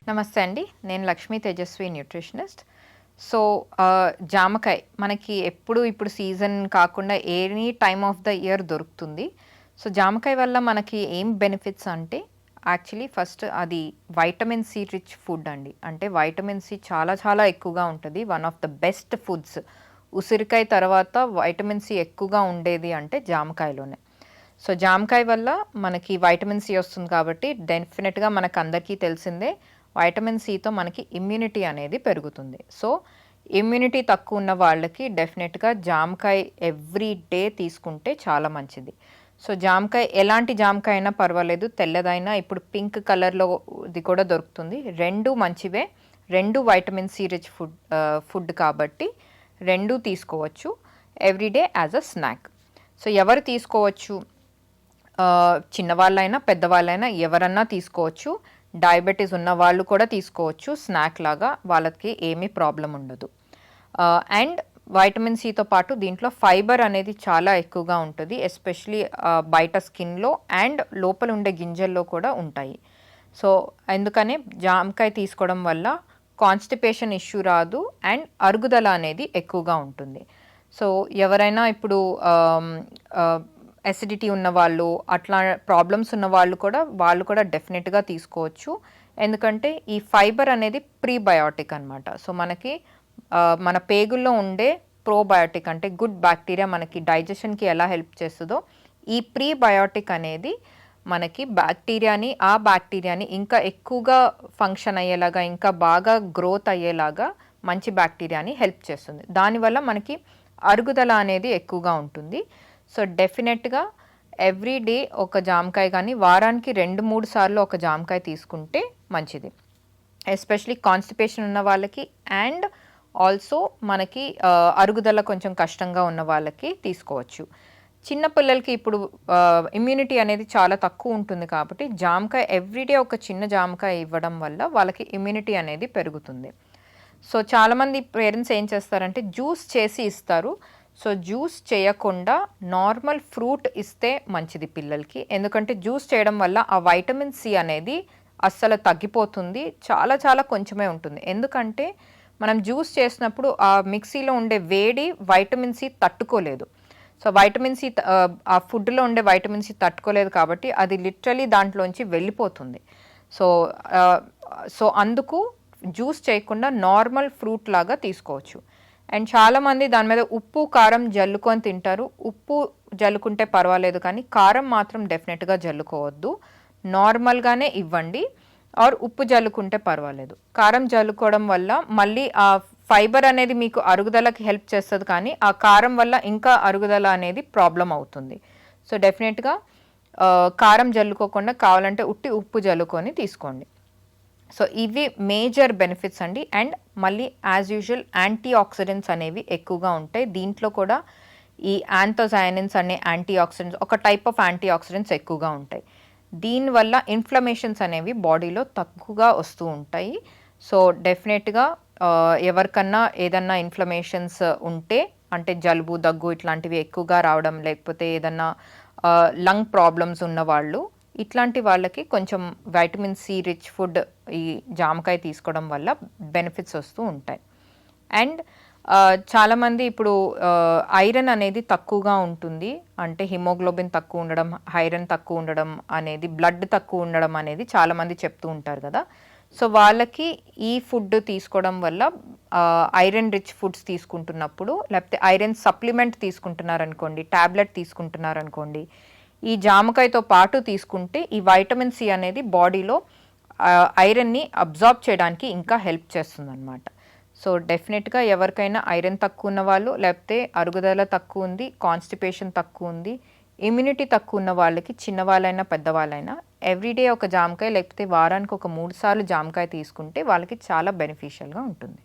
నమస్తే అండి, నేను లక్ష్మీ తేజస్వి న్యూట్రిషనిస్ట్. సో జామకాయ మనకి ఇప్పుడు సీజన్ కాకుండా any time of the year దొరుకుతుంది. సో జామకాయ వల్ల మనకి ఏం బెనిఫిట్స్ అంటే, యాక్చువల్లీ ఫస్ట్ అది వైటమిన్ సి రిచ్ ఫుడ్ అండి. అంటే వైటమిన్ సి చాలా చాలా ఎక్కువగా ఉంటుంది. One of the best foods. ఉసిరికాయ తర్వాత వైటమిన్ సి ఎక్కువగా ఉండేది అంటే జామకాయలోనే. సో జామకాయ వల్ల మనకి వైటమిన్ సి వస్తుంది కాబట్టి డెఫినెట్గా మనకు అందరికీ తెలిసిందే, వైటమిన్ సితో మనకి ఇమ్యూనిటీ అనేది పెరుగుతుంది. సో ఇమ్యూనిటీ తక్కువ ఉన్న వాళ్ళకి డెఫినెట్గా జామకాయ ఎవ్రీ డే తీసుకుంటే చాలా మంచిది. సో జామకాయ ఎలాంటి జామకాయ అయినా పర్వాలేదు, తెల్లదైనా, ఇప్పుడు పింక్ కలర్లో ఇది కూడా దొరుకుతుంది. రెండు మంచివే, రెండు వైటమిన్ సి రిచ్ ఫుడ్ కాబట్టి రెండు తీసుకోవచ్చు everyday as a snack. So ఎవరు తీసుకోవచ్చు? చిన్నవాళ్ళైనా పెద్దవాళ్ళైనా ఎవరన్నా తీసుకోవచ్చు. డయాబెటీస్ ఉన్న వాళ్ళు కూడా తీసుకోవచ్చు స్నాక్ లాగా, వాళ్ళకి ఏమీ ప్రాబ్లం ఉండదు. అండ్ వైటమిన్ సితో పాటు దీంట్లో ఫైబర్ అనేది చాలా ఎక్కువగా ఉంటుంది, ఎస్పెషలీ బయట స్కిన్లో అండ్ లోపల ఉండే గింజల్లో కూడా ఉంటాయి. సో అందుకనే జామకాయ తీసుకోవడం వల్ల కాన్స్టిపేషన్ ఇష్యూ రాదు అండ్ అరుగుదల అనేది ఎక్కువగా ఉంటుంది. సో ఎవరైనా ఇప్పుడు ఎసిడిటీ ఉన్నవాళ్ళు, అట్లా ప్రాబ్లమ్స్ ఉన్న వాళ్ళు కూడా డెఫినెట్గా తీసుకోవచ్చు. ఎందుకంటే ఈ ఫైబర్ అనేది ప్రీబయోటిక్ అనమాట. సో మనకి మన పేగుల్లో ఉండే ప్రోబయోటిక్ అంటే గుడ్ బ్యాక్టీరియా మనకి డైజెషన్కి ఎలా హెల్ప్ చేస్తుందో, ఈ ప్రీబయోటిక్ అనేది మనకి ఆ బ్యాక్టీరియాని ఇంకా ఎక్కువగా ఫంక్షన్ అయ్యేలాగా, ఇంకా బాగా గ్రోత్ అయ్యేలాగా మంచి బ్యాక్టీరియాని హెల్ప్ చేస్తుంది. దానివల్ల మనకి అరుగుదల అనేది ఎక్కువగా ఉంటుంది. సో డెఫినెట్గా ఎవ్రీ డే ఒక జామకాయ కానీ వారానికి 2-3 సార్లు ఒక జామకాయ తీసుకుంటే మంచిది, ఎస్పెషలీ కాన్స్టిపేషన్ ఉన్న వాళ్ళకి అండ్ ఆల్సో మనకి అరుగుదల కొంచెం కష్టంగా ఉన్న వాళ్ళకి తీసుకోవచ్చు. చిన్నపిల్లలకి ఇప్పుడు ఇమ్యూనిటీ అనేది చాలా తక్కువ ఉంటుంది కాబట్టి జామకాయ ఎవ్రీడే ఒక చిన్న జామకాయ ఇవ్వడం వల్ల వాళ్ళకి ఇమ్యూనిటీ అనేది పెరుగుతుంది. సో చాలామంది పేరెంట్స్ ఏం చేస్తారంటే జ్యూస్ చేసి ఇస్తారు. సో జ్యూస్ చేయకుండా నార్మల్ ఫ్రూట్ ఇస్తే మంచిది పిల్లలకి. ఎందుకంటే జ్యూస్ చేయడం వల్ల ఆ వైటమిన్ సి అనేది అస్సలు తగ్గిపోతుంది, చాలా చాలా కొంచెమే ఉంటుంది. ఎందుకంటే మనం జ్యూస్ చేసినప్పుడు ఆ మిక్సీలో ఉండే వేడి వైటమిన్ సి తట్టుకోలేదు. సో వైటమిన్ సి ఆ ఫుడ్లో ఉండే వైటమిన్ సి తట్టుకోలేదు కాబట్టి అది లిటరలీ దాంట్లోంచి వెళ్ళిపోతుంది. సో అందుకు జ్యూస్ చేయకుండా నార్మల్ ఫ్రూట్ లాగా తీసుకోవచ్చు. అండ్ చాలామంది దాని మీద ఉప్పు కారం జల్లుకొని తింటారు. ఉప్పు జల్లుకుంటే పర్వాలేదు, కానీ కారం మాత్రం డెఫినెట్గా జల్లుకోవద్దు. నార్మల్గానే ఇవ్వండి. ఆర్ ఉప్పు జల్లుకుంటే పర్వాలేదు. కారం జల్లుకోవడం వల్ల మళ్ళీ ఆ ఫైబర్ అనేది మీకు అరుగుదలకి హెల్ప్ చేస్తుంది, కానీ ఆ కారం వల్ల ఇంకా అరుగుదల అనేది ప్రాబ్లం అవుతుంది. సో డెఫినెట్గా కారం జల్లుకోకుండా కావాలంటే ఉప్పు జల్లుకొని తీసుకోండి. సో ఇవి మేజర్ బెనిఫిట్స్ అండి. అండ్ మళ్ళీ యాజ్ యూజువల్ యాంటీ ఆక్సిడెంట్స్ అనేవి ఎక్కువగా ఉంటాయి. దీంట్లో కూడా ఈ యాంథోసయానిన్స్ అనే యాంటీ ఆక్సిడెంట్స్, ఒక టైప్ ఆఫ్ యాంటీ ఆక్సిడెంట్స్ ఎక్కువగా ఉంటాయి. దీనివల్ల ఇన్ఫ్లమేషన్స్ అనేవి బాడీలో తక్కువగా వస్తూ ఉంటాయి. సో డెఫినెట్గా ఎవరికన్నా ఏదన్నా ఇన్ఫ్లమేషన్స్ ఉంటే, అంటే జలుబు దగ్గు ఇట్లాంటివి ఎక్కువగా రావడం, లేకపోతే ఏదన్నా లంగ్ ప్రాబ్లమ్స్ ఉన్నవాళ్ళు, ఇట్లాంటి వాళ్ళకి కొంచెం వైటమిన్ సి రిచ్ ఫుడ్ ఈ జామకాయ తీసుకోవడం వల్ల బెనిఫిట్స్ వస్తూ ఉంటాయి. అండ్ చాలామంది ఇప్పుడు ఐరన్ అనేది తక్కువగా ఉంటుంది, అంటే హిమోగ్లోబిన్ తక్కువ ఉండడం, ఐరన్ తక్కువ ఉండడం అనేది, బ్లడ్ తక్కువ ఉండడం అనేది చాలామంది చెప్తూ ఉంటారు కదా. సో వాళ్ళకి ఈ ఫుడ్ తీసుకోవడం వల్ల ఐరన్ రిచ్ ఫుడ్స్ తీసుకుంటున్నప్పుడు, లేకపోతే ఐరన్ సప్లిమెంట్ తీసుకుంటున్నారనుకోండి, ట్యాబ్లెట్ తీసుకుంటున్నారనుకోండి, ఈ జామకాయతో పాటు తీసుకుంటే ఈ వైటమిన్ సి అనేది బాడీలో ఐరన్ని అబ్జార్బ్ చేయడానికి ఇంకా హెల్ప్ చేస్తుందన్నమాట. సో డెఫినెట్గా ఎవరికైనా ఐరన్ తక్కువ ఉన్న వాళ్ళు, లేకపోతే అరుగుదల తక్కువ ఉంది, కాన్స్టిపేషన్ తక్కువ ఉంది, ఇమ్యూనిటీ తక్కువ ఉన్న వాళ్ళకి, చిన్నవాళ్ళైనా పెద్దవాళ్ళైనా ఎవ్రీడే ఒక జామకాయ, లేకపోతే వారానికి ఒక 3 సార్లు జామకాయ తీసుకుంటే వాళ్ళకి చాలా బెనిఫిషియల్గా ఉంటుంది.